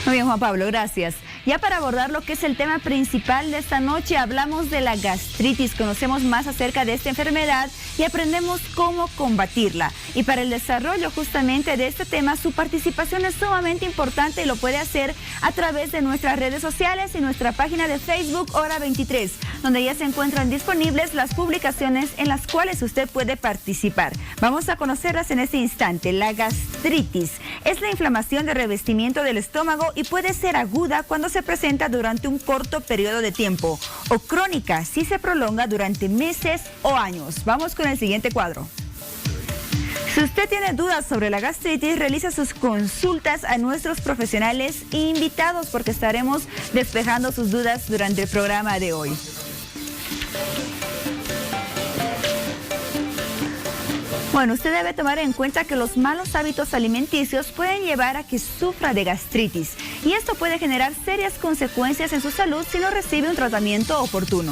Muy bien, Juan Pablo, gracias. Ya para abordar lo que es el tema principal de esta noche, hablamos de la gastritis, conocemos más acerca de esta enfermedad y aprendemos cómo combatirla. Y para el desarrollo justamente de este tema, su participación es sumamente importante y lo puede hacer a través de nuestras redes sociales y nuestra página de Facebook Hora 23, donde ya se encuentran disponibles las publicaciones en las cuales usted puede participar. Vamos a conocerlas en este instante. La gastritis es la inflamación de revestimiento del estómago y puede ser aguda cuando se presenta durante un corto periodo de tiempo o crónica si se prolonga durante meses o años. Vamos con el siguiente cuadro. Si usted tiene dudas sobre la gastritis, realiza sus consultas a nuestros profesionales e invitados porque estaremos despejando sus dudas durante el programa de hoy. Bueno, usted debe tomar en cuenta que los malos hábitos alimenticios pueden llevar a que sufra de gastritis y esto puede generar serias consecuencias en su salud si no recibe un tratamiento oportuno.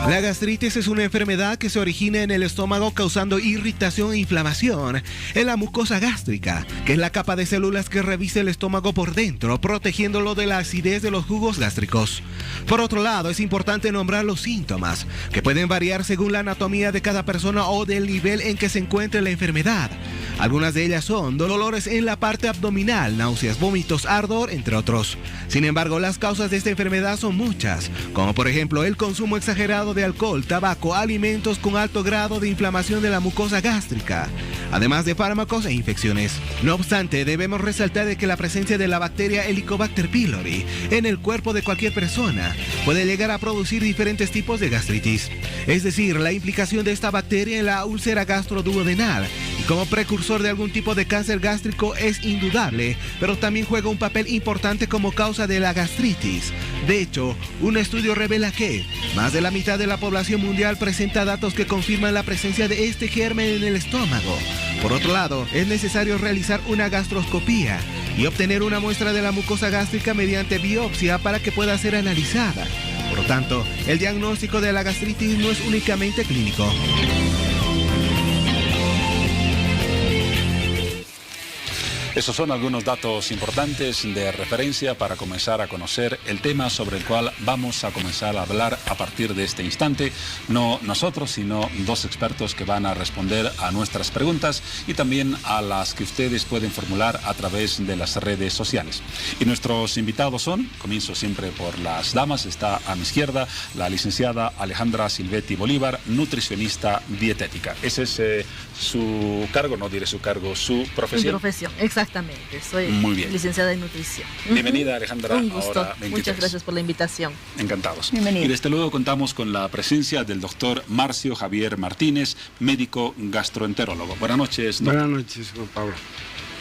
La gastritis es una enfermedad que se origina en el estómago causando irritación e inflamación en la mucosa gástrica, que es la capa de células que reviste el estómago por dentro, protegiéndolo de la acidez de los jugos gástricos. Por otro lado, es importante nombrar los síntomas, que pueden variar según la anatomía de cada persona o del nivel en que se encuentre la enfermedad. Algunas de ellas son dolores en la parte abdominal, náuseas, vómitos, ardor, entre otros. Sin embargo, las causas de esta enfermedad son muchas, como por ejemplo el consumo exagerado de alcohol, tabaco, alimentos con alto grado de inflamación de la mucosa gástrica, además de fármacos e infecciones. No obstante, debemos resaltar de que la presencia de la bacteria Helicobacter pylori en el cuerpo de cualquier persona puede llegar a producir diferentes tipos de gastritis, es decir, la implicación de esta bacteria en la úlcera gastroduodenal y como precursor de algún tipo de cáncer gástrico es indudable, pero también juega un papel importante como causa de la gastritis. De hecho, un estudio revela que más de la mitad de la población mundial presenta datos que confirman la presencia de este germen en el estómago. Por otro lado, es necesario realizar una gastroscopía y obtener una muestra de la mucosa gástrica mediante biopsia para que pueda ser analizada. Por lo tanto, el diagnóstico de la gastritis no es únicamente clínico. Esos son algunos datos importantes de referencia para comenzar a conocer el tema sobre el cual vamos a comenzar a hablar a partir de este instante. No nosotros, sino dos expertos que van a responder a nuestras preguntas y también a las que ustedes pueden formular a través de las redes sociales. Y nuestros invitados son, comienzo siempre por las damas, está a mi izquierda la licenciada Alejandra Silvetti Bolívar, nutricionista dietética. Ese es su cargo, no diré su cargo, su profesión. Mi profesión, exactamente. Soy licenciada en nutrición. Bienvenida, Alejandra. Un gusto. Ahora 23. Muchas gracias por la invitación. Encantados. Bienvenida. Y desde luego contamos con la presencia del doctor Marcio Javier Martínez, médico gastroenterólogo. Buenas noches, doctor. Buenas noches, Juan Pablo.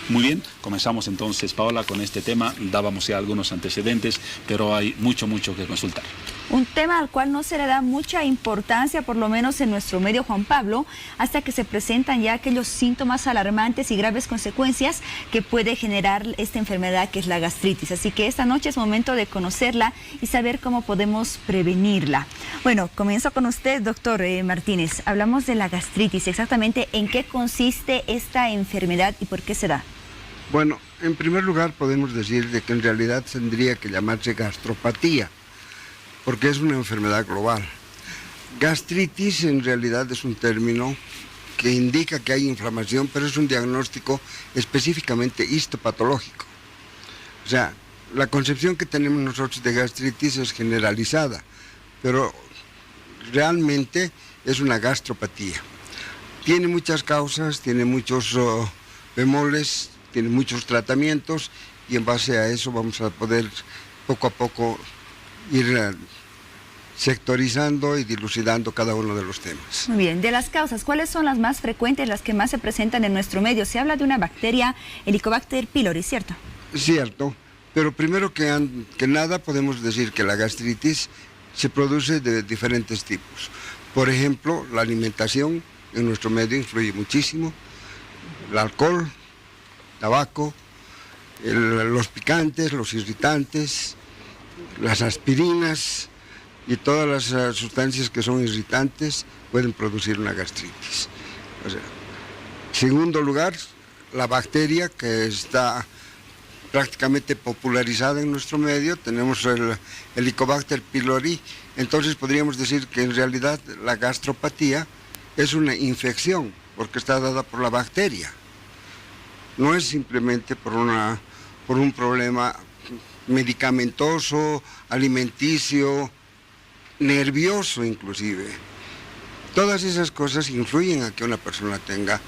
Muy bien, comenzamos entonces, Paola, con este tema. Dábamos ya algunos antecedentes, pero hay mucho que consultar. Un tema al cual no se le da mucha importancia, por lo menos en nuestro medio, Juan Pablo, hasta que se presentan ya aquellos síntomas alarmantes y graves consecuencias que puede generar esta enfermedad que es la gastritis. Así que esta noche es momento de conocerla y saber cómo podemos prevenirla. Bueno, comienzo con usted, doctor Martínez. Hablamos de la gastritis. Exactamente, ¿en qué consiste esta enfermedad y por qué se da? Bueno, en primer lugar podemos decir de que en realidad tendría que llamarse gastropatía, porque es una enfermedad global. Gastritis en realidad es un término que indica que hay inflamación, pero es un diagnóstico específicamente histopatológico. O sea, la concepción que tenemos nosotros de gastritis es generalizada, pero realmente es una gastropatía. Tiene muchas causas, tiene muchos bemoles, tiene muchos tratamientos y en base a eso vamos a poder poco a poco ir sectorizando y dilucidando cada uno de los temas. Muy bien, de las causas, ¿cuáles son las más frecuentes, las que más se presentan en nuestro medio? Se habla de una bacteria Helicobacter pylori, ¿cierto? Cierto, pero primero que nada podemos decir que la gastritis se produce de diferentes tipos. Por ejemplo, la alimentación en nuestro medio influye muchísimo, el alcohol, tabaco, los picantes, los irritantes, las aspirinas y todas las sustancias que son irritantes pueden producir una gastritis. O sea, segundo lugar, la bacteria que está prácticamente popularizada en nuestro medio, tenemos el Helicobacter pylori, entonces podríamos decir que en realidad la gastropatía es una infección, porque está dada por la bacteria. No es simplemente por un problema medicamentoso, alimenticio, nervioso inclusive. Todas esas cosas influyen a que una persona tenga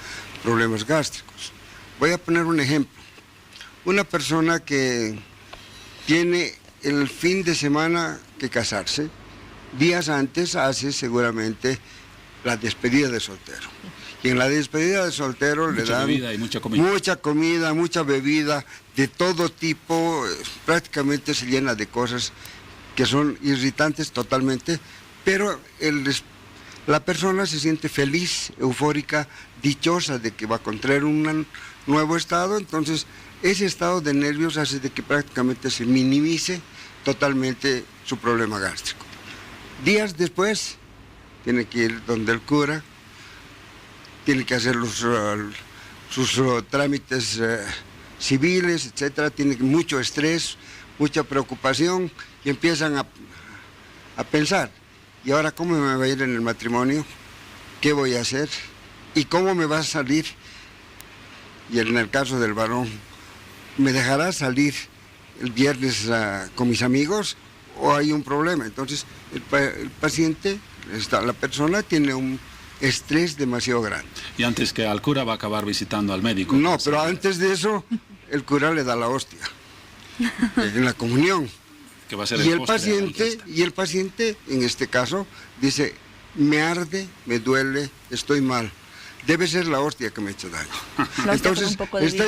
problemas gástricos. Voy a poner un ejemplo. Una persona que tiene el fin de semana que casarse, días antes hace seguramente la despedida de soltero. Y en la despedida de soltero le dan mucha comida, mucha bebida, de todo tipo, prácticamente se llena de cosas que son irritantes totalmente, pero la persona se siente feliz, eufórica, dichosa de que va a contraer un nuevo estado, entonces ese estado de nervios hace de que prácticamente se minimice totalmente su problema gástrico. Días después tiene que ir donde el cura, tiene que hacer sus trámites civiles, etcétera, tiene mucho estrés, mucha preocupación y empiezan a pensar, ¿y ahora cómo me va a ir en el matrimonio? ¿Qué voy a hacer? ¿Y cómo me va a salir? Y en el caso del varón, ¿me dejará salir el viernes con mis amigos o hay un problema? Entonces el paciente, la persona tiene un estrés demasiado grande. Y antes que al cura va a acabar visitando al médico. No, pero antes de eso, el cura le da la hostia en la comunión. Que va a ser y el paciente, en este caso, dice, me arde, me duele, estoy mal. Debe ser la hostia que me ha hecho daño. Entonces, está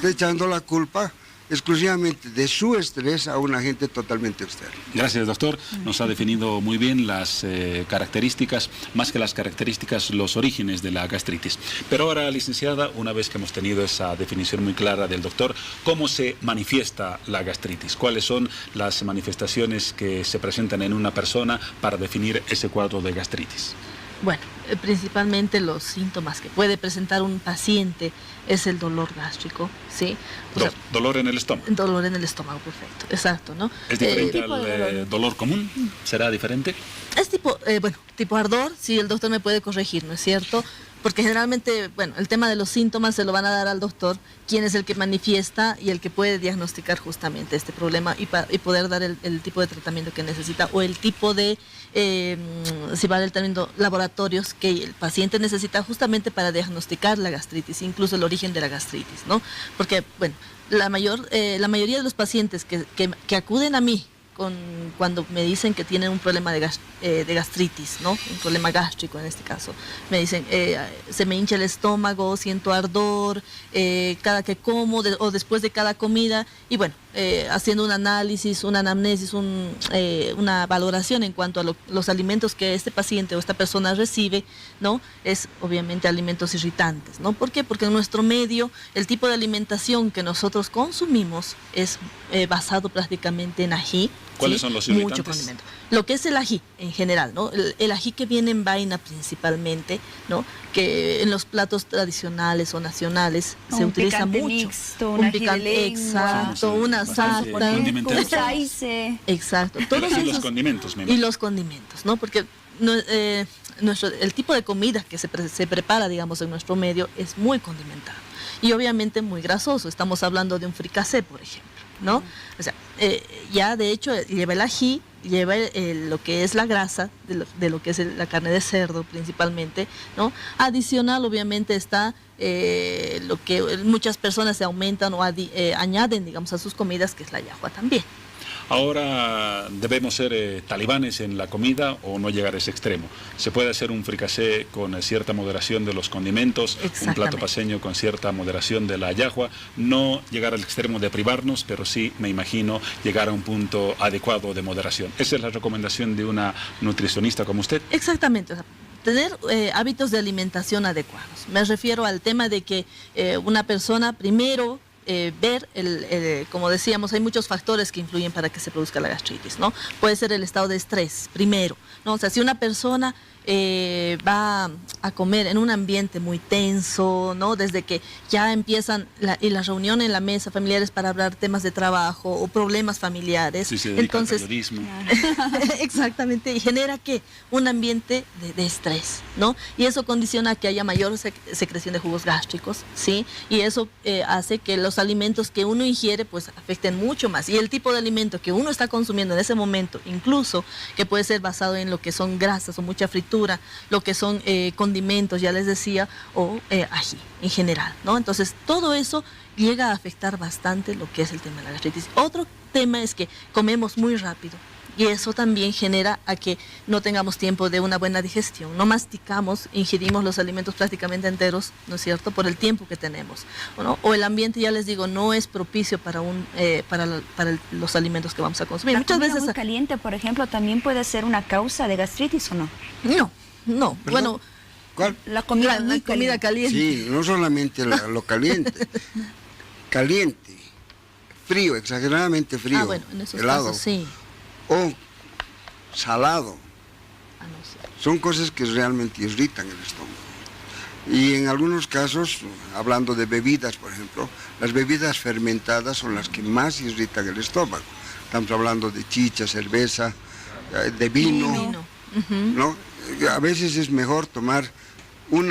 echando la culpa exclusivamente de su estrés a un agente totalmente externo. Gracias, doctor. Nos ha definido muy bien las características, más que las características, los orígenes de la gastritis. Pero ahora, licenciada, una vez que hemos tenido esa definición muy clara del doctor, ¿cómo se manifiesta la gastritis? ¿Cuáles son las manifestaciones que se presentan en una persona para definir ese cuadro de gastritis? Bueno, principalmente los síntomas que puede presentar un paciente es el dolor gástrico, ¿sí? Dolor en el estómago. Dolor en el estómago, perfecto, exacto, ¿no? ¿Es diferente al dolor común? ¿Será diferente? Es tipo ardor, sí, el doctor me puede corregir, ¿no es cierto? Porque generalmente, bueno, el tema de los síntomas se lo van a dar al doctor, quien es el que manifiesta y el que puede diagnosticar justamente este problema y poder dar el tipo de tratamiento que necesita o el tipo de, si vale el término, laboratorios que el paciente necesita justamente para diagnosticar la gastritis, incluso el origen de la gastritis, ¿no? Porque, bueno, la mayoría de los pacientes que acuden a mí cuando me dicen que tienen un problema de gastritis, ¿no? Un problema gástrico en este caso. Me dicen, se me hincha el estómago, siento ardor, cada que como o después de cada comida. Y bueno, haciendo un análisis, una anamnesis, una valoración en cuanto a los alimentos que este paciente o esta persona recibe, ¿no? Es obviamente alimentos irritantes, ¿no? ¿Por qué? Porque en nuestro medio el tipo de alimentación que nosotros consumimos es basado prácticamente en ají. ¿Cuáles ¿sí? son los irritantes? Mucho condimento. Lo que es el ají en general, ¿no? El ají que viene en vaina principalmente, ¿no? Que en los platos tradicionales o nacionales se utiliza mucho. Mixto, un picante, exacto, una salsa, exacto. Todos esos, los condimentos, y los condimentos, ¿no? Porque el tipo de comida que se prepara, digamos, en nuestro medio es muy condimentado y obviamente muy grasoso. Estamos hablando de un fricasé, por ejemplo, ¿no? O sea, ya de hecho lleva el ají, lleva lo que es la grasa de lo que es la carne de cerdo principalmente, ¿no? Adicional obviamente está lo que muchas personas se aumentan o añaden, digamos, a sus comidas, que es la yahua también. Ahora, ¿debemos ser talibanes en la comida o no llegar a ese extremo? ¿Se puede hacer un fricasé con cierta moderación de los condimentos, un plato paceño con cierta moderación de la yahua? No llegar al extremo de privarnos, pero sí, me imagino, llegar a un punto adecuado de moderación. ¿Esa es la recomendación de una nutricionista como usted? Exactamente. O sea, tener hábitos de alimentación adecuados. Me refiero al tema de que una persona primero ver, como decíamos, hay muchos factores que influyen para que se produzca la gastritis, ¿no? Puede ser el estado de estrés, primero, ¿no? O sea, si una persona va a comer en un ambiente muy tenso, ¿no? Desde que ya empiezan la reunión en la mesa familiares para hablar temas de trabajo o problemas familiares. Sí, se dedica entonces, al periodismo. exactamente, y genera ¿qué? Un ambiente de estrés, ¿no? Y eso condiciona que haya mayor secreción de jugos gástricos, ¿sí? Y eso hace que los alimentos que uno ingiere pues afecten mucho más. Y el tipo de alimento que uno está consumiendo en ese momento, incluso que puede ser basado en lo que son grasas o mucha fritura, lo que son condimentos, ya les decía, o ají en general, ¿no? Entonces, todo eso llega a afectar bastante lo que es el tema de la gastritis. Otro tema es que comemos muy rápido y eso también genera a que no tengamos tiempo de una buena digestión. No masticamos, ingerimos los alimentos prácticamente enteros, ¿no es cierto?, por el tiempo que tenemos, ¿no? O el ambiente, ya les digo, no es propicio para los alimentos que vamos a consumir. Muchas veces muy caliente, por ejemplo, también puede ser una causa de gastritis, ¿o no? No. ¿Perdón? Bueno, ¿Cuál? La comida, la comida caliente. Sí, no solamente lo caliente, caliente, frío, exageradamente frío, bueno, en esos helado, casos sí. o salado. No sé. Son cosas que realmente irritan el estómago. Y en algunos casos, hablando de bebidas, por ejemplo, las bebidas fermentadas son las que más irritan el estómago. Estamos hablando de chicha, cerveza, de vino. ¿No? A veces es mejor tomar un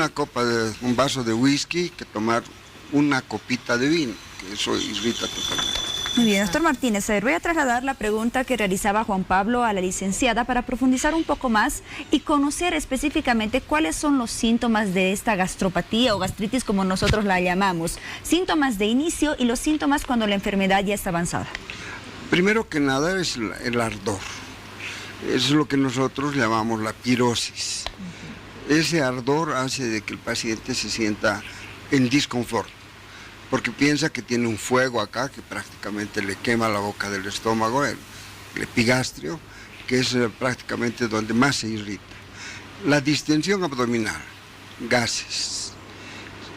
vaso de whisky que tomar una copita de vino, que eso irrita totalmente. Muy bien, doctor Martínez, a ver, voy a trasladar la pregunta que realizaba Juan Pablo a la licenciada para profundizar un poco más y conocer específicamente cuáles son los síntomas de esta gastropatía o gastritis, como nosotros la llamamos. Síntomas de inicio y los síntomas cuando la enfermedad ya está avanzada. Primero que nada es el ardor. Es lo que nosotros llamamos la pirosis. Ese ardor hace de que el paciente se sienta en disconfort, porque piensa que tiene un fuego acá que prácticamente le quema la boca del estómago, el epigastrio, que es prácticamente donde más se irrita. La distensión abdominal, gases.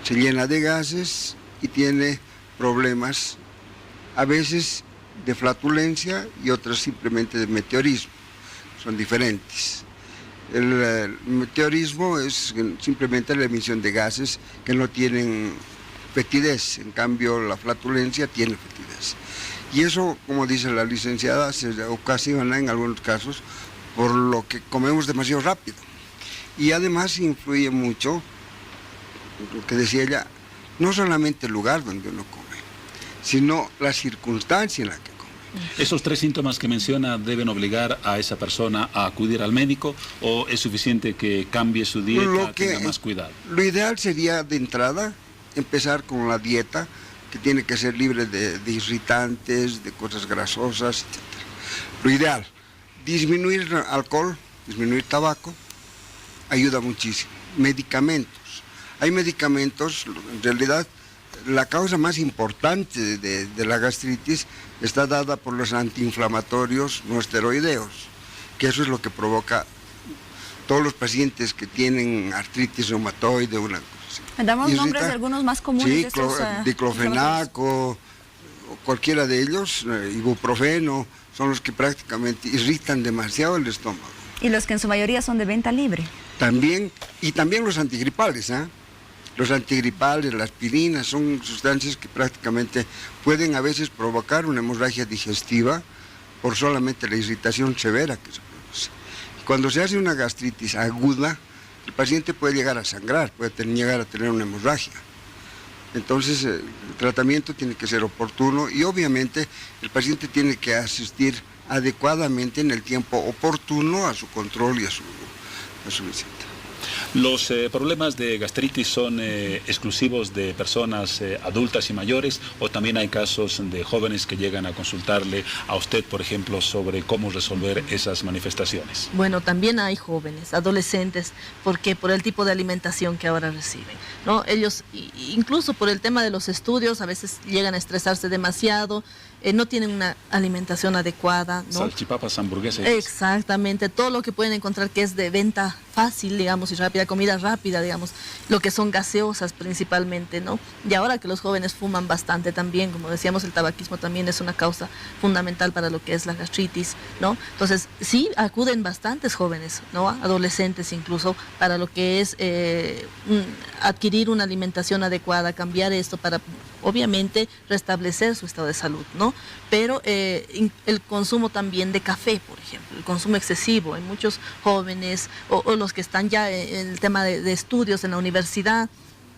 Se llena de gases y tiene problemas, a veces de flatulencia y otras simplemente de meteorismo. Son diferentes. El meteorismo es simplemente la emisión de gases que no tienen fetidez, en cambio la flatulencia tiene fetidez. Y eso, como dice la licenciada, se ocasiona en algunos casos por lo que comemos demasiado rápido. Y además influye mucho, lo que decía ella, no solamente el lugar donde uno come, sino la circunstancia en la que come. ¿Esos tres síntomas que menciona deben obligar a esa persona a acudir al médico o es suficiente que cambie su dieta, tenga más cuidado? Lo ideal sería de entrada empezar con la dieta, que tiene que ser libre de irritantes, de cosas grasosas, etc. Lo ideal, disminuir alcohol, disminuir tabaco, ayuda muchísimo. Medicamentos. Hay medicamentos, en realidad, la causa más importante de la gastritis está dada por los antiinflamatorios no esteroideos, que eso es lo que provoca todos los pacientes que tienen artritis reumatoide, una cosa así. Damos nombres de algunos más comunes. Sí, de estos, diclofenaco, o cualquiera de ellos, ibuprofeno, son los que prácticamente irritan demasiado el estómago. Y los que en su mayoría son de venta libre. También, y también los antigripales, ¿eh? Los antigripales, la aspirina, son sustancias que prácticamente pueden a veces provocar una hemorragia digestiva por solamente la irritación severa que se produce. Cuando se hace una gastritis aguda, el paciente puede llegar a sangrar, puede llegar a tener una hemorragia. Entonces, el tratamiento tiene que ser oportuno y obviamente el paciente tiene que asistir adecuadamente en el tiempo oportuno a su control y a su visita. ¿Los problemas de gastritis son exclusivos de personas adultas y mayores o también hay casos de jóvenes que llegan a consultarle a usted, por ejemplo, sobre cómo resolver esas manifestaciones? Bueno, también hay jóvenes, adolescentes, porque por el tipo de alimentación que ahora reciben, ¿no? Ellos, incluso por el tema de los estudios, a veces llegan a estresarse demasiado, no tienen una alimentación adecuada, ¿no? Salchipapas, hamburguesas. Exactamente, todo lo que pueden encontrar que es de venta fácil, digamos, y rápida, comida rápida, digamos, lo que son gaseosas principalmente, ¿no? Y ahora que los jóvenes fuman bastante también, como decíamos, el tabaquismo también es una causa fundamental para lo que es la gastritis, ¿no? Entonces, sí, acuden bastantes jóvenes, ¿no? Adolescentes incluso, para lo que es adquirir una alimentación adecuada, cambiar esto para, obviamente, restablecer su estado de salud, ¿no? Pero el consumo también de café, por ejemplo, el consumo excesivo. Hay muchos jóvenes o los que están ya en el tema de estudios en la universidad,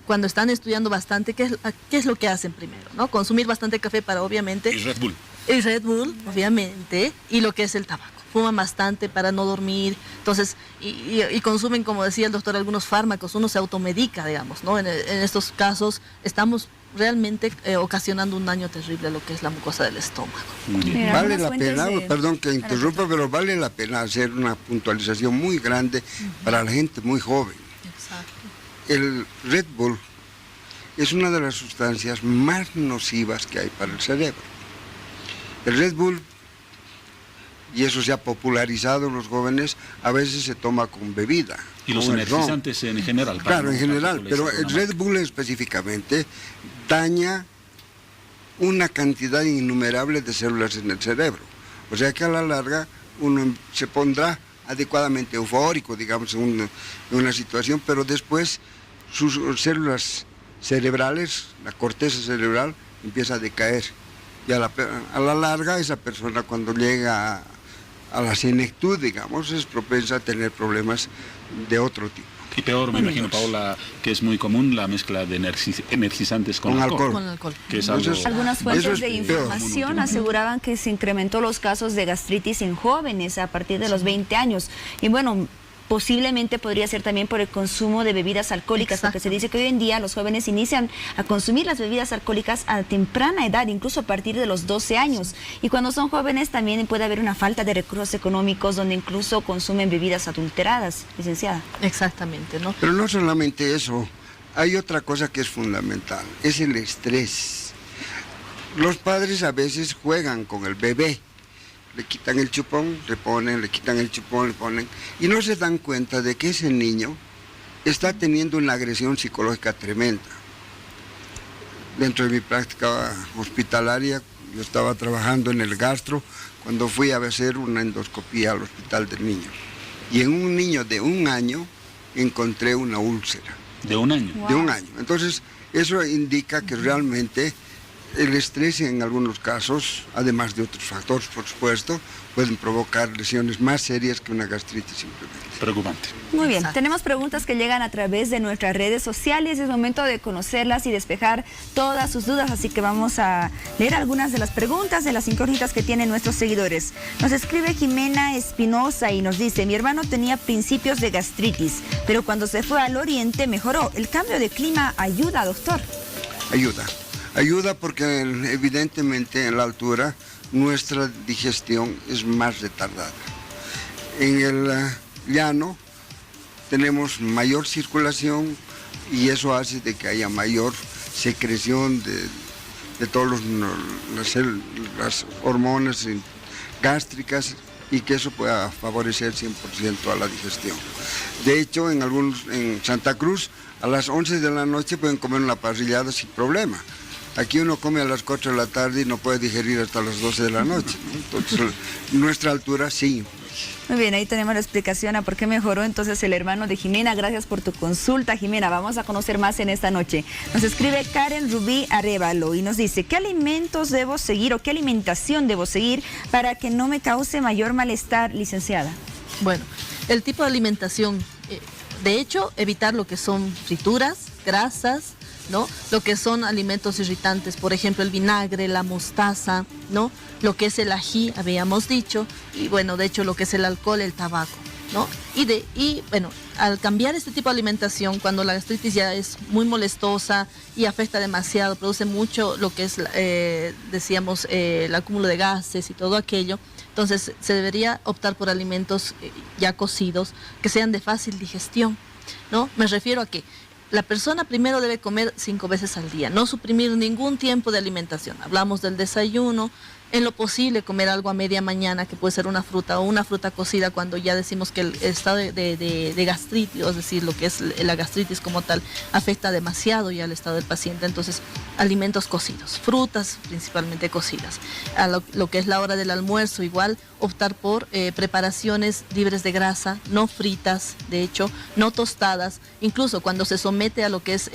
cuando están estudiando bastante, ¿qué es lo que hacen primero, ¿no? Consumir bastante café para, obviamente... Y Red Bull. Y Red Bull, obviamente, y lo que es el tabaco. Fuman bastante para no dormir, entonces, y consumen, como decía el doctor, algunos fármacos, uno se automedica, digamos, ¿no? En estos casos estamos realmente ocasionando un daño terrible a lo que es la mucosa del estómago. Mira, Vale algunas la fuentes pena, de- perdón que interrumpa, pero vale la pena hacer una puntualización muy grande para la gente muy joven. Exacto. El Red Bull es una de las sustancias más nocivas que hay para el cerebro. El Red Bull, y eso se ha popularizado en los jóvenes, a veces se toma con bebida. Y los con el ron. energizantes en general. para Claro, no en general, pero capitalizar el una Red Bull específicamente daña una cantidad innumerable de células en el cerebro. O sea que a la larga uno se pondrá adecuadamente eufórico, digamos, en una situación, pero después sus células cerebrales, la corteza cerebral, empieza a decaer. Y a la larga esa persona cuando llega a la senectud, digamos, es propensa a tener problemas de otro tipo. Y peor, me imagino, Paola, que es muy común la mezcla de energizantes con Con alcohol. alcohol. Con alcohol. Que es algo... Entonces, Algunas Eso fuentes es de peor. información aseguraban que se incrementó los casos de gastritis en jóvenes a partir de los 20 años. Y bueno, posiblemente podría ser también por el consumo de bebidas alcohólicas, porque se dice que hoy en día los jóvenes inician a consumir las bebidas alcohólicas a temprana edad, incluso a partir de los 12 años. Y cuando son jóvenes también puede haber una falta de recursos económicos donde incluso consumen bebidas adulteradas, licenciada. Exactamente, ¿no? Pero no solamente eso, hay otra cosa que es fundamental, es el estrés. Los padres a veces juegan con el bebé, le quitan el chupón, le ponen, le quitan el chupón, le ponen, y no se dan cuenta de que ese niño está teniendo una agresión psicológica tremenda. Dentro de mi práctica hospitalaria, yo estaba trabajando en el gastro cuando fui a hacer una endoscopía al hospital del niño. Y en un niño de 1 año encontré una úlcera. De 1 año. Wow. De 1 año. Entonces, eso indica que realmente el estrés en algunos casos, además de otros factores, por supuesto, pueden provocar lesiones más serias que una gastritis simplemente. Preocupante. Muy bien, Exacto. tenemos preguntas que llegan a través de nuestras redes sociales. Es momento de conocerlas y despejar todas sus dudas, así que vamos a leer algunas de las preguntas, de las incógnitas que tienen nuestros seguidores. Nos escribe Jimena Espinosa y nos dice: mi hermano tenía principios de gastritis, pero cuando se fue al oriente mejoró. ¿El cambio de clima ayuda, doctor? Ayuda porque evidentemente en la altura nuestra digestión es más retardada. En el llano tenemos mayor circulación y eso hace de que haya mayor secreción de todas las hormonas gástricas y que eso pueda favorecer 100% a la digestión. De hecho, en Santa Cruz a las 11 de la noche pueden comer una parrillada sin problema. Aquí uno come a las 4 de la tarde y no puede digerir hasta las 12 de la noche, ¿no? Entonces, nuestra altura sí. Muy bien, ahí tenemos la explicación a por qué mejoró entonces el hermano de Jimena. Gracias por tu consulta, Jimena. Vamos a conocer más en esta noche. Nos escribe Karen Rubí Arévalo y nos dice: ¿qué alimentos debo seguir o qué alimentación debo seguir para que no me cause mayor malestar, licenciada? Bueno, el tipo de alimentación, de hecho, evitar lo que son frituras, grasas, ¿no? Lo que son alimentos irritantes, por ejemplo, el vinagre, la mostaza, ¿no? Lo que es el ají, habíamos dicho, y bueno, de hecho, lo que es el alcohol, el tabaco, ¿no? Y bueno, al cambiar este tipo de alimentación, cuando la gastritis ya es muy molestosa y afecta demasiado, produce mucho lo que es, decíamos, el acúmulo de gases y todo aquello, entonces se debería optar por alimentos ya cocidos, que sean de fácil digestión, ¿no? Me refiero a que la persona primero debe comer 5 veces al día, no suprimir ningún tiempo de alimentación. Hablamos del desayuno, En lo posible comer algo a media mañana, que puede ser una fruta o una fruta cocida, cuando ya decimos que el estado de gastritis, es decir, lo que es la gastritis como tal, afecta demasiado ya el estado del paciente. Entonces, alimentos cocidos, frutas principalmente cocidas. A lo que es la hora del almuerzo, igual optar por preparaciones libres de grasa, no fritas, de hecho, no tostadas. Incluso cuando se somete a lo que es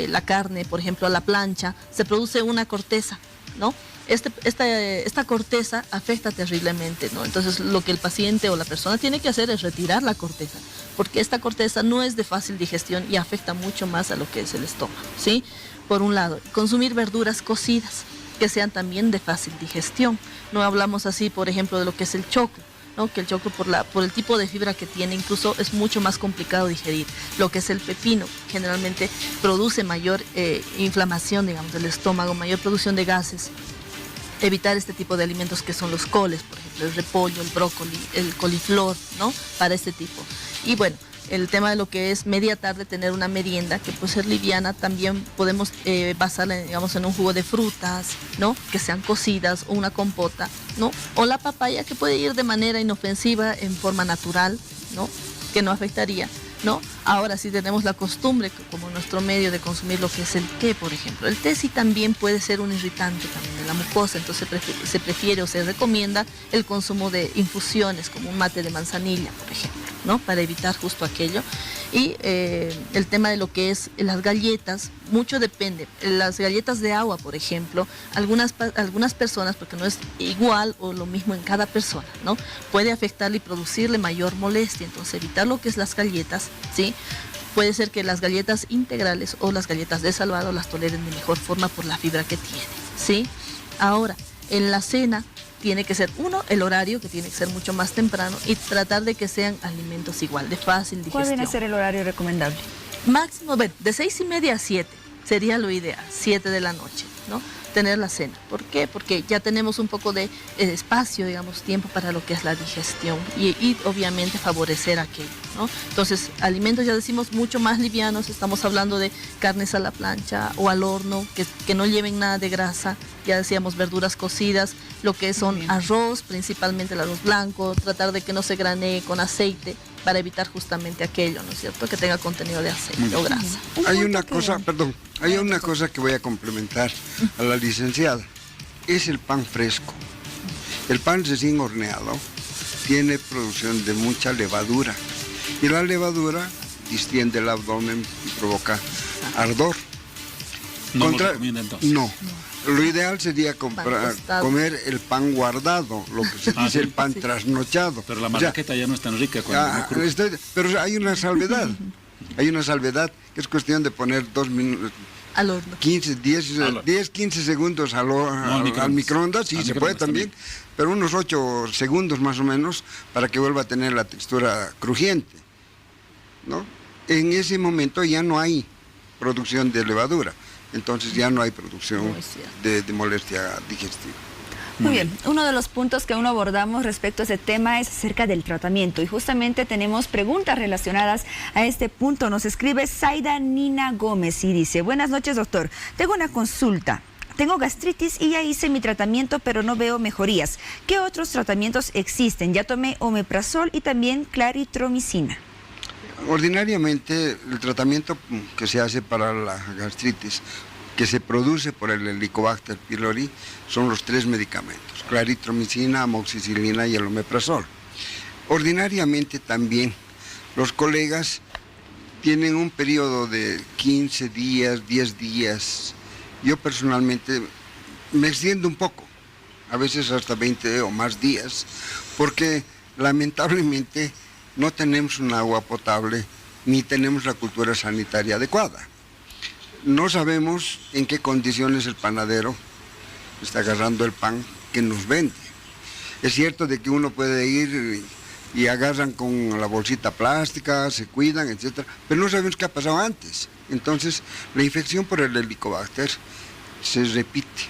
la carne, por ejemplo, a la plancha, se produce una corteza, ¿no? Esta corteza afecta terriblemente, ¿no? Entonces lo que el paciente o la persona tiene que hacer es retirar la corteza, porque esta corteza no es de fácil digestión y afecta mucho más a lo que es el estómago, ¿sí? Por un lado, consumir verduras cocidas, que sean también de fácil digestión. No hablamos así, por ejemplo, de lo que es el choclo, ¿no? Que el choclo por el tipo de fibra que tiene incluso es mucho más complicado digerir. Lo que es el pepino generalmente produce mayor inflamación, digamos, del estómago, mayor producción de gases. Evitar este tipo de alimentos que son los coles, por ejemplo, el repollo, el brócoli, el coliflor, ¿no? Para este tipo. Y bueno, el tema de lo que es media tarde, tener una merienda que puede ser liviana, también podemos basarla, digamos, en un jugo de frutas, ¿no? Que sean cocidas, o una compota, ¿no? O la papaya, que puede ir de manera inofensiva, en forma natural, ¿no? Que no afectaría, ¿no? Ahora sí tenemos la costumbre, como nuestro medio, de consumir lo que es el té, por ejemplo. El té sí también puede ser un irritante también de la mucosa, entonces se prefiere o se recomienda el consumo de infusiones, como un mate de manzanilla, por ejemplo, ¿no? Para evitar justo aquello. Y el tema de lo que es las galletas, mucho depende. Las galletas de agua, por ejemplo, algunas personas, porque no es igual o lo mismo en cada persona, ¿no? Puede afectarle y producirle mayor molestia. Entonces, evitar lo que es las galletas, ¿sí? Puede ser que las galletas integrales o las galletas de salvado las toleren de mejor forma por la fibra que tienen, ¿sí? Ahora, en la cena tiene que ser, el horario, que tiene que ser mucho más temprano, y tratar de que sean alimentos igual, de fácil digestión. ¿Cuál viene a ser el horario recomendable? Máximo, bueno, de 6:30 a 7 sería lo ideal, 7 de la noche, ¿no? Tener la cena. ¿Por qué? Porque ya tenemos un poco de espacio, digamos, tiempo para lo que es la digestión y obviamente favorecer aquello, ¿no? Entonces, alimentos, ya decimos, mucho más livianos. Estamos hablando de carnes a la plancha o al horno, que no lleven nada de grasa. Ya decíamos, verduras cocidas, lo que son arroz, principalmente el arroz blanco, tratar de que no se granee con aceite, para evitar justamente aquello, ¿no es cierto?, que tenga contenido de aceite o grasa. Hay una cosa que voy a complementar a la licenciada, es el pan fresco. El pan recién horneado tiene producción de mucha levadura, y la levadura distiende el abdomen y provoca ardor. ¿No lo recomienda entonces? No. Lo ideal sería comer el pan guardado, lo que se dice el pan trasnochado. Pero la marraqueta ya no es tan rica cuando pero hay una salvedad. Hay una salvedad, que es cuestión de poner 2 minutos. Al horno. 10, 15 segundos al microondas, sí, se puede también, pero unos 8 segundos más o menos, para que vuelva a tener la textura crujiente, ¿no? En ese momento ya no hay producción de levadura, entonces ya no hay producción de molestia digestiva. Muy bien, uno de los puntos que aún abordamos respecto a ese tema es acerca del tratamiento, y justamente tenemos preguntas relacionadas a este punto. Nos escribe Zaida Nina Gómez y dice: buenas noches, doctor, tengo una consulta. Tengo gastritis y ya hice mi tratamiento, pero no veo mejorías. ¿Qué otros tratamientos existen? Ya tomé omeprazol y también claritromicina. Ordinariamente, el tratamiento que se hace para la gastritis, que se produce por el Helicobacter pylori, son los 3 medicamentos: claritromicina, amoxicilina y el omeprazol. Ordinariamente también los colegas tienen un periodo de 15 días, 10 días. Yo personalmente me extiendo un poco, a veces hasta 20 o más días, porque lamentablemente no tenemos un agua potable ni tenemos la cultura sanitaria adecuada. No sabemos en qué condiciones el panadero está agarrando el pan que nos vende. Es cierto de que uno puede ir y agarran con la bolsita plástica, se cuidan, etcétera, pero no sabemos qué ha pasado antes. Entonces, la infección por el Helicobacter se repite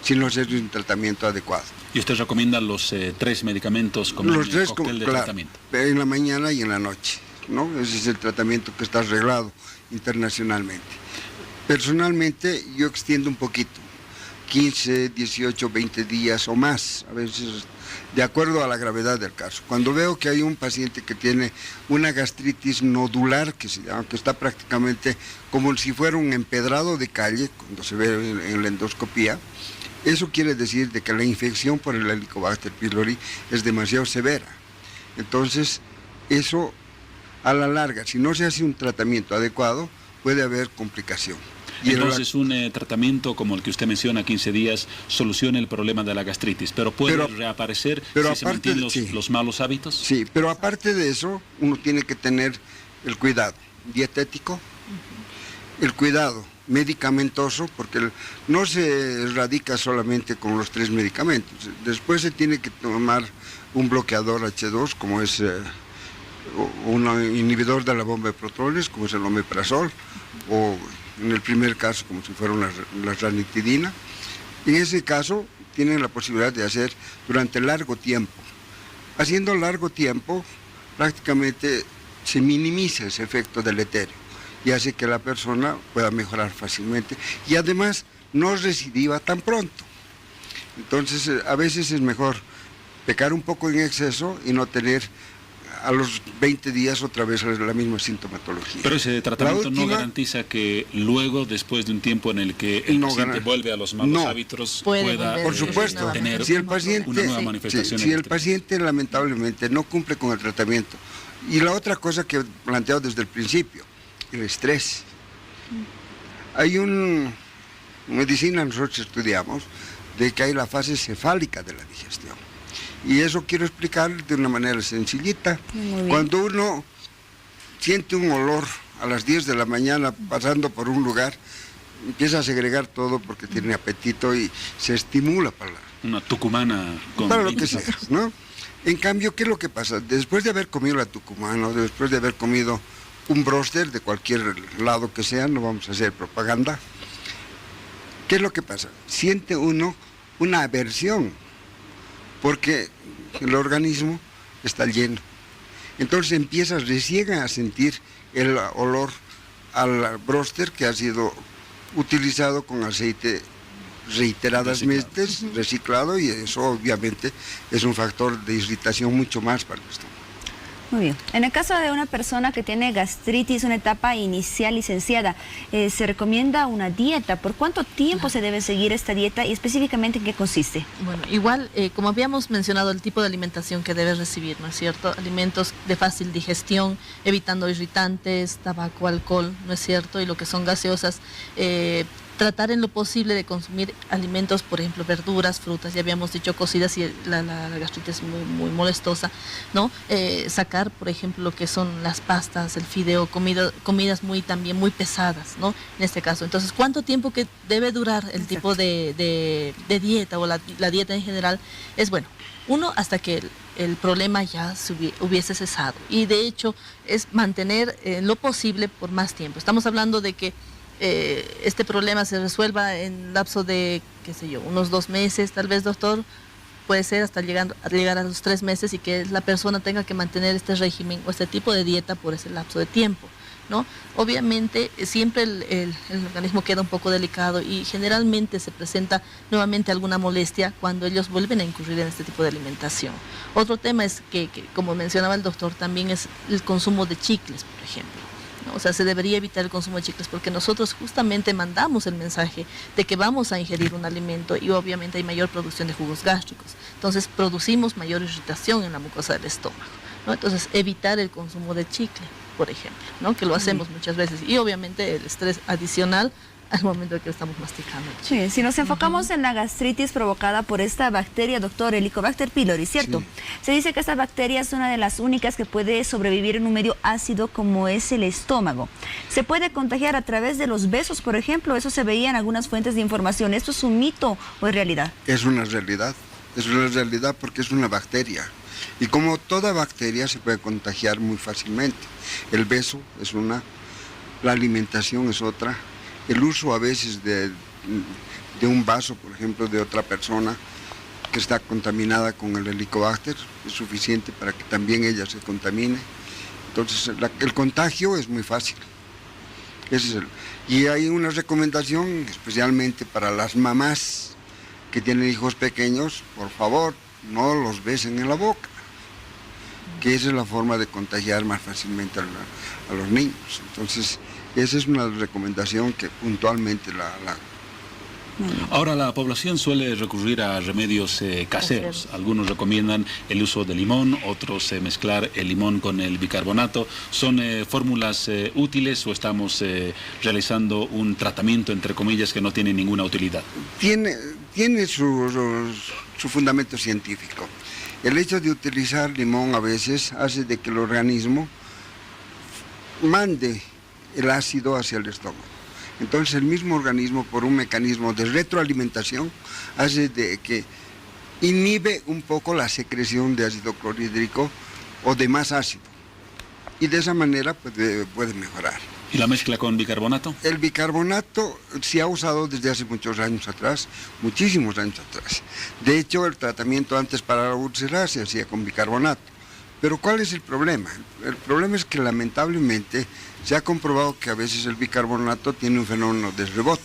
si no se hace un tratamiento adecuado. ¿Y usted recomienda los 3 medicamentos como los 3 cóctel de tratamiento? En la mañana y en la noche, ¿no? Ese es el tratamiento que está arreglado internacionalmente. Personalmente, yo extiendo un poquito. 15, 18, 20 días o más, a veces de acuerdo a la gravedad del caso. Cuando veo que hay un paciente que tiene una gastritis nodular, que está prácticamente como si fuera un empedrado de calle, cuando se ve en la endoscopía, eso quiere decir de que la infección por el Helicobacter pylori es demasiado severa. Entonces, eso a la larga, si no se hace un tratamiento adecuado, puede haber complicación. Y entonces un tratamiento como el que usted menciona, 15 días, soluciona el problema de la gastritis, pero puede reaparecer si se mantienen los malos hábitos. Sí, pero aparte de eso, uno tiene que tener el cuidado dietético, el cuidado medicamentoso, porque no se erradica solamente con los 3 medicamentos. Después se tiene que tomar un bloqueador H2, como es un inhibidor de la bomba de protones, como es el omeprazol, o en el primer caso como si fuera la ranitidina. En ese caso tienen la posibilidad de hacer durante largo tiempo. Haciendo largo tiempo prácticamente se minimiza ese efecto deleterio y hace que la persona pueda mejorar fácilmente y además no recidiva tan pronto. Entonces a veces es mejor pecar un poco en exceso y no tener a los 20 días otra vez la misma sintomatología. Pero ese tratamiento no garantiza que luego, después de un tiempo en el que el paciente vuelve a los malos hábitos, pueda por supuesto, tener si el paciente, una nueva manifestación. Si el paciente lamentablemente no cumple con el tratamiento. Y la otra cosa que he planteado desde el principio, el estrés. Hay en medicina nosotros estudiamos de que hay la fase cefálica de la digestión. Y eso quiero explicar de una manera sencillita. Cuando uno siente un olor a las 10 de la mañana pasando por un lugar, empieza a segregar todo porque tiene apetito y se estimula para una tucumana con para lo que sea, ¿no? En cambio, ¿qué es lo que pasa? Después de haber comido la tucumana, después de haber comido un bróster de cualquier lado que sea, no vamos a hacer propaganda, ¿qué es lo que pasa? Siente uno una aversión, porque el organismo está lleno. Entonces empiezas recién a sentir el olor al bróster que ha sido utilizado con aceite reiteradas veces, reciclado, y eso obviamente es un factor de irritación mucho más para el estómago. Muy bien. En el caso de una persona que tiene gastritis, una etapa inicial licenciada, ¿se recomienda una dieta? ¿Por cuánto tiempo se debe seguir esta dieta y específicamente en qué consiste? Bueno, igual, como habíamos mencionado, el tipo de alimentación que debe recibir, ¿no es cierto? Alimentos de fácil digestión, evitando irritantes, tabaco, alcohol, ¿no es cierto? Y lo que son gaseosas, tratar en lo posible de consumir alimentos, por ejemplo, verduras, frutas, ya habíamos dicho cocidas y la gastritis es muy molestosa, ¿no? Sacar, por ejemplo, lo que son las pastas, el fideo, comidas también muy pesadas, ¿no? En este caso. Entonces, ¿cuánto tiempo que debe durar el tipo de dieta o la dieta en general? Es bueno, uno, hasta que el problema ya hubiese cesado. Y de hecho, es mantener lo posible por más tiempo. Estamos hablando de que este problema se resuelva en lapso de, qué sé yo, unos 2 meses, tal vez, doctor, puede ser hasta llegar a los 3 meses, y que la persona tenga que mantener este régimen o este tipo de dieta por ese lapso de tiempo, ¿no? Obviamente siempre el organismo queda un poco delicado y generalmente se presenta nuevamente alguna molestia cuando ellos vuelven a incurrir en este tipo de alimentación. Otro tema es que como mencionaba el doctor, también es el consumo de chicles, por ejemplo. O sea, se debería evitar el consumo de chicles porque nosotros justamente mandamos el mensaje de que vamos a ingerir un alimento y obviamente hay mayor producción de jugos gástricos. Entonces producimos mayor irritación en la mucosa del estómago, ¿no? Entonces evitar el consumo de chicle, por ejemplo, ¿no? Que lo hacemos muchas veces, y obviamente el estrés adicional al momento de que estamos masticando. Sí, si nos enfocamos en la gastritis provocada por esta bacteria, doctor, Helicobacter pylori, ¿cierto? Sí. Se dice que esta bacteria es una de las únicas que puede sobrevivir en un medio ácido como es el estómago. ¿Se puede contagiar a través de los besos, por ejemplo? Eso se veía en algunas fuentes de información. ¿Esto es un mito o es realidad? Es una realidad porque es una bacteria. Y como toda bacteria se puede contagiar muy fácilmente. El beso es una, la alimentación es otra. El uso a veces de un vaso, por ejemplo, de otra persona que está contaminada con el Helicobacter es suficiente para que también ella se contamine. Entonces, el contagio es muy fácil. Y hay una recomendación especialmente para las mamás que tienen hijos pequeños, por favor, no los besen en la boca, que esa es la forma de contagiar más fácilmente a los niños. Entonces, esa es una recomendación que puntualmente la Ahora la población suele recurrir a remedios caseros. Algunos recomiendan el uso de limón, otros mezclar el limón con el bicarbonato. ¿Son fórmulas útiles o estamos realizando un tratamiento, entre comillas, que no tiene ninguna utilidad? Tiene su fundamento científico. El hecho de utilizar limón a veces hace de que el organismo mande el ácido hacia el estómago. Entonces el mismo organismo, por un mecanismo de retroalimentación, hace de que inhibe un poco la secreción de ácido clorhídrico o de más ácido. Y de esa manera puede mejorar. ¿Y la mezcla con bicarbonato? El bicarbonato se ha usado desde hace muchos años atrás, muchísimos años atrás. De hecho, el tratamiento antes para la úlcera se hacía con bicarbonato. Pero ¿cuál es el problema? El problema es que lamentablemente se ha comprobado que a veces el bicarbonato tiene un fenómeno de rebote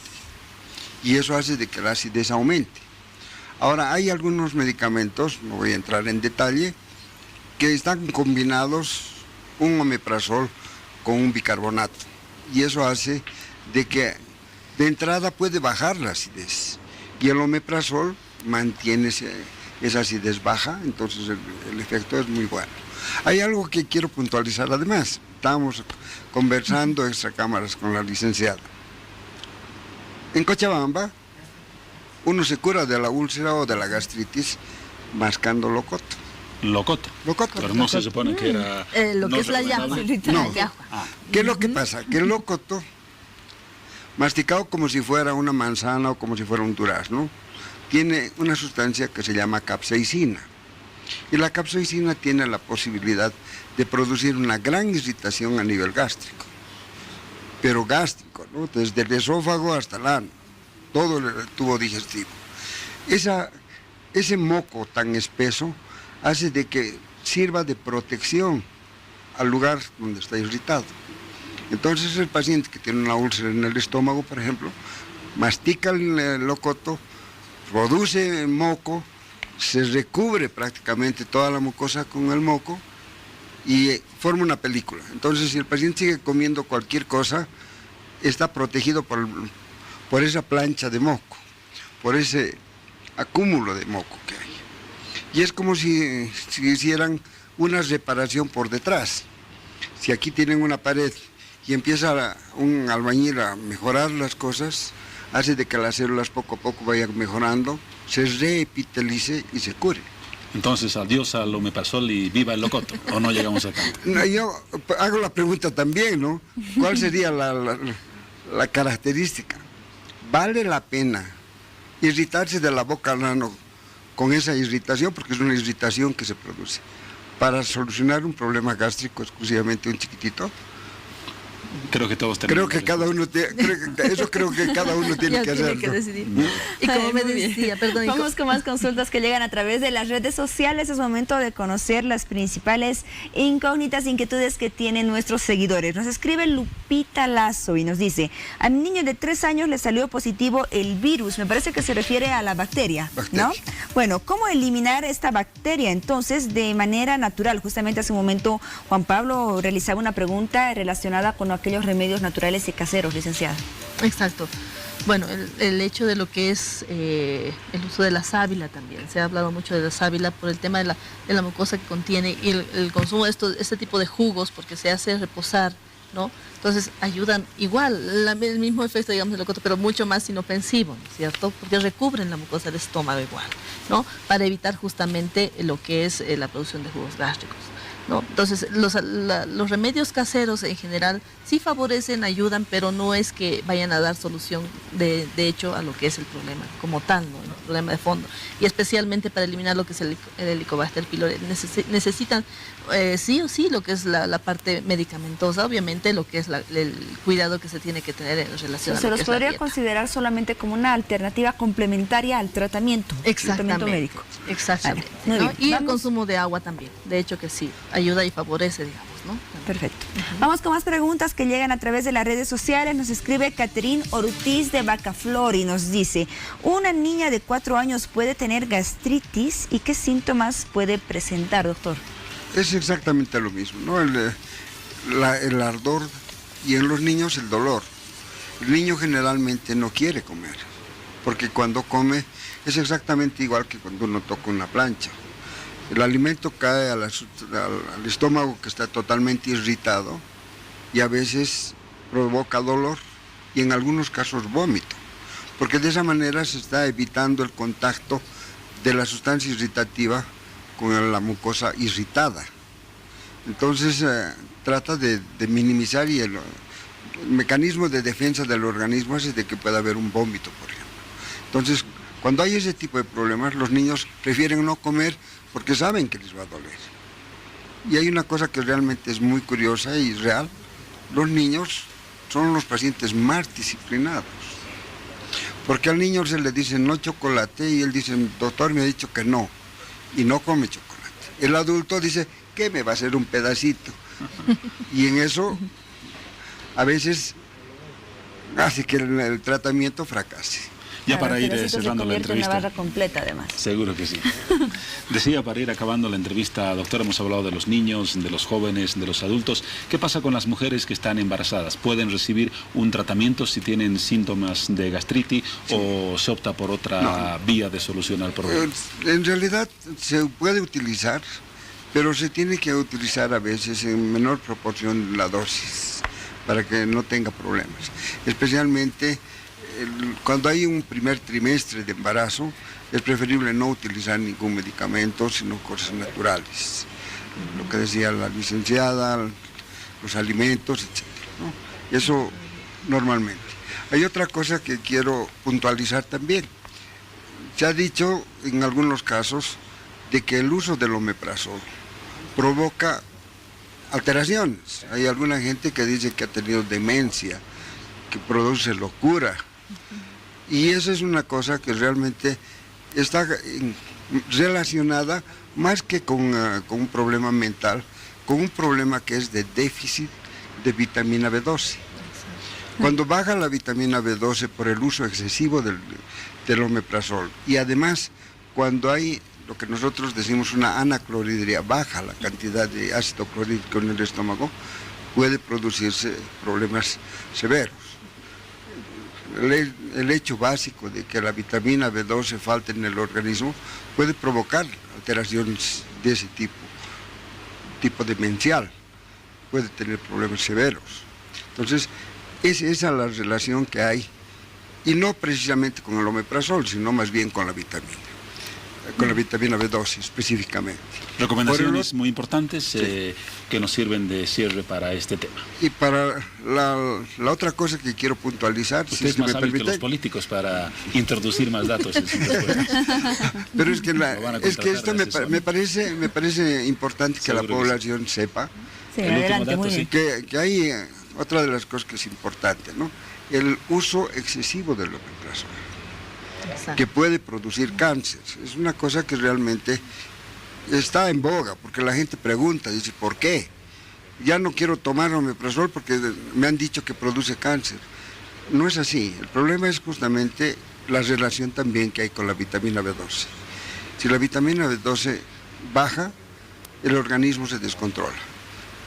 y eso hace de que la acidez aumente. Ahora, hay algunos medicamentos, no voy a entrar en detalle, que están combinados un omeprazol con un bicarbonato y eso hace de que de entrada puede bajar la acidez y el omeprazol mantiene esa acidez baja, entonces el efecto es muy bueno. Hay algo que quiero puntualizar además. Estábamos conversando extra cámaras con la licenciada. En Cochabamba, uno se cura de la úlcera o de la gastritis mascando locoto. Locoto. Locoto. Pero no se supone que era... lo que es la llama. No. ¿Qué es lo que pasa? Que el locoto, masticado como si fuera una manzana o como si fuera un durazno, tiene una sustancia que se llama capsaicina. Y la capsaicina tiene la posibilidad de producir una gran irritación a nivel gástrico. Pero gástrico, ¿no? Desde el esófago hasta el ano, todo el tubo digestivo. Ese moco tan espeso hace de que sirva de protección al lugar donde está irritado. Entonces el paciente que tiene una úlcera en el estómago, por ejemplo, mastica el locoto, produce moco, se recubre prácticamente toda la mucosa con el moco y forma una película. Entonces, si el paciente sigue comiendo cualquier cosa, está protegido por esa plancha de moco, por ese acúmulo de moco que hay. Y es como si hicieran una reparación por detrás. Si aquí tienen una pared y empieza un albañil a mejorar las cosas, hace de que las células poco a poco vayan mejorando, se reepitelice y se cure. Entonces, adiós al omeprazol y viva el locoto, ¿o no llegamos a tanto? No, yo hago la pregunta también, ¿no? ¿Cuál sería la característica? ¿Vale la pena irritarse de la boca al ano con esa irritación? Porque es una irritación que se produce. Para solucionar un problema gástrico exclusivamente un chiquitito. Creo que todos tenemos. Creo que cada uno tiene que hacerlo. Que decidir. Y como me decía, perdón. Vamos con más consultas que llegan a través de las redes sociales. Es momento de conocer las principales incógnitas, inquietudes que tienen nuestros seguidores. Nos escribe Lupita Lazo y nos dice: a mi niño de 3 años le salió positivo el virus. Me parece que se refiere a la bacteria, ¿no? Bueno, ¿cómo eliminar esta bacteria entonces de manera natural? Justamente hace un momento Juan Pablo realizaba una pregunta relacionada con aquellos remedios naturales y caseros, licenciada. Exacto. Bueno, el hecho de lo que es el uso de la sábila también. Se ha hablado mucho de la sábila por el tema de la mucosa que contiene y el consumo de este tipo de jugos, porque se hace reposar, ¿no? Entonces ayudan igual, el mismo efecto, digamos, del locoto, pero mucho más inofensivo, ¿no es cierto? Porque recubren la mucosa del estómago igual, ¿no? Para evitar justamente lo que es la producción de jugos gástricos, ¿no? Entonces, los remedios caseros en general sí favorecen, ayudan, pero no es que vayan a dar solución de hecho a lo que es el problema como tal, ¿no? El problema de fondo. Y especialmente para eliminar lo que es el Helicobacter pylori, necesitan sí o sí lo que es la parte medicamentosa, obviamente lo que es el cuidado que se tiene que tener en relación a lo que es la dieta. ¿Se los podría considerar solamente como una alternativa complementaria al tratamiento médico? Exactamente. Vale, ¿no? Y el consumo de agua también, de hecho que sí, ayuda y favorece, digamos. ¿no? Perfecto. Vamos con más preguntas que llegan a través de las redes sociales. Nos escribe Catherine Ortiz de Bacaflor y nos dice: ¿una niña de 4 años puede tener gastritis y qué síntomas puede presentar, doctor? Es exactamente lo mismo, ¿no? El ardor y en los niños el dolor. El niño generalmente no quiere comer, porque cuando come es exactamente igual que cuando uno toca una plancha. El alimento cae al estómago, que está totalmente irritado, y a veces provoca dolor y en algunos casos vómito, porque de esa manera se está evitando el contacto de la sustancia irritativa con la mucosa irritada. Entonces trata de minimizar, y el mecanismo de defensa del organismo es de que pueda haber un vómito, por ejemplo. Entonces, cuando hay ese tipo de problemas, los niños prefieren no comer porque saben que les va a doler. Y hay una cosa que realmente es muy curiosa y real: los niños son los pacientes más disciplinados. Porque al niño se le dice no chocolate y él dice, doctor me ha dicho que no, y no come chocolate. El adulto dice, ¿qué me va a hacer un pedacito? Y en eso a veces hace que el tratamiento fracase. Ya para ir cerrando la entrevista. Una barra completa, además. Seguro que sí. Decía, para ir acabando la entrevista, doctor, hemos hablado de los niños, de los jóvenes, de los adultos. ¿Qué pasa con las mujeres que están embarazadas? ¿Pueden recibir un tratamiento si tienen síntomas de gastritis o se opta por otra vía de solución al problema? En realidad se puede utilizar, pero se tiene que utilizar a veces en menor proporción la dosis para que no tenga problemas. Especialmente cuando hay un primer trimestre de embarazo, es preferible no utilizar ningún medicamento, sino cosas naturales. Lo que decía la licenciada, los alimentos, etc., ¿no? Eso normalmente. Hay otra cosa que quiero puntualizar también. Se ha dicho en algunos casos de que el uso del omeprazol provoca alteraciones. Hay alguna gente que dice que ha tenido demencia, que produce locura. Y esa es una cosa que realmente está relacionada más que con un problema mental, con un problema que es de déficit de vitamina B12. Cuando baja la vitamina B12 por el uso excesivo del omeprazol, y además cuando hay lo que nosotros decimos una anacloridria, baja la cantidad de ácido clorhídrico en el estómago, puede producirse problemas severos. El hecho básico de que la vitamina B12 falte en el organismo puede provocar alteraciones de ese tipo demencial, puede tener problemas severos. Entonces, es esa la relación que hay, y no precisamente con el omeprazol, sino más bien con la vitamina B12 específicamente. Recomendaciones muy importantes que nos sirven de cierre para este tema. Y para la otra cosa que quiero puntualizar, usted es más hábil que los políticos para introducir más datos en sus respuestas. Pero es que esto me parece importante que la población sepa. Sí, adelante, muy bien. Que hay otra de las cosas que es importante, ¿no? El uso excesivo del omeprazol, que puede producir cáncer. Es una cosa que realmente está en boga, porque la gente pregunta, dice, ¿por qué? Ya no quiero tomar omeprazol porque me han dicho que produce cáncer. No es así. El problema es justamente la relación también que hay con la vitamina B12. Si la vitamina B12 baja, el organismo se descontrola,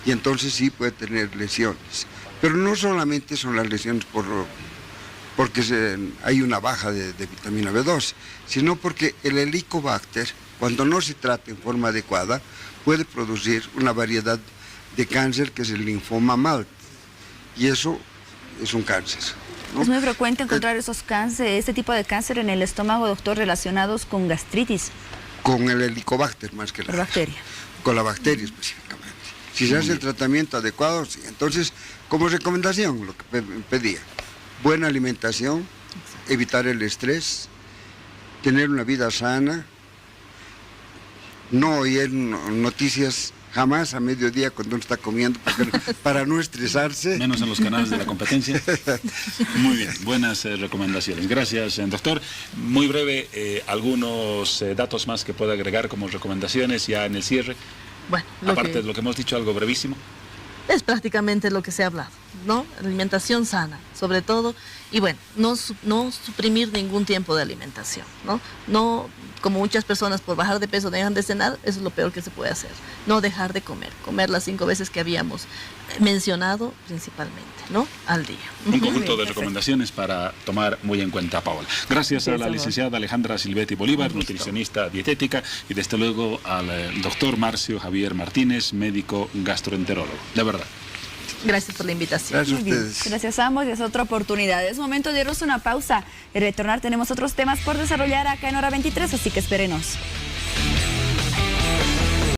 y entonces sí puede tener lesiones. Pero no solamente son las lesiones porque hay una baja de vitamina B12, sino porque el Helicobacter, cuando no se trata en forma adecuada, puede producir una variedad de cáncer que es el linfoma MALT, y eso es un cáncer, ¿no? Es muy frecuente encontrar este tipo de cáncer en el estómago, doctor, relacionados con gastritis. Con el Helicobacter más que la bacteria. Con la bacteria específicamente. Si se hace el tratamiento adecuado, sí. Entonces, como recomendación, lo que pedía: buena alimentación, evitar el estrés, tener una vida sana, no oír noticias jamás a mediodía cuando uno está comiendo para no estresarse. Menos en los canales de la competencia. Muy bien, buenas recomendaciones. Gracias, doctor. Muy breve, algunos datos más que pueda agregar como recomendaciones ya en el cierre. Bueno, aparte de lo que hemos dicho, algo brevísimo. Es prácticamente lo que se ha hablado, ¿no? Alimentación sana, sobre todo, y bueno, no suprimir ningún tiempo de alimentación, ¿no? No, como muchas personas por bajar de peso dejan de cenar, eso es lo peor que se puede hacer. No dejar de comer las 5 veces que habíamos mencionado principalmente, ¿no? Al día. Un conjunto de recomendaciones para tomar muy en cuenta, Paola. Gracias a la licenciada Alejandra Silvetti Bolívar, nutricionista dietética, y desde luego al doctor Marcio Javier Martínez, médico gastroenterólogo. De verdad. Gracias por la invitación. Gracias a ustedes. Gracias a ambos y es otra oportunidad. Es momento de irnos a una pausa y retornar. Tenemos otros temas por desarrollar acá en Hora 23, así que espérenos.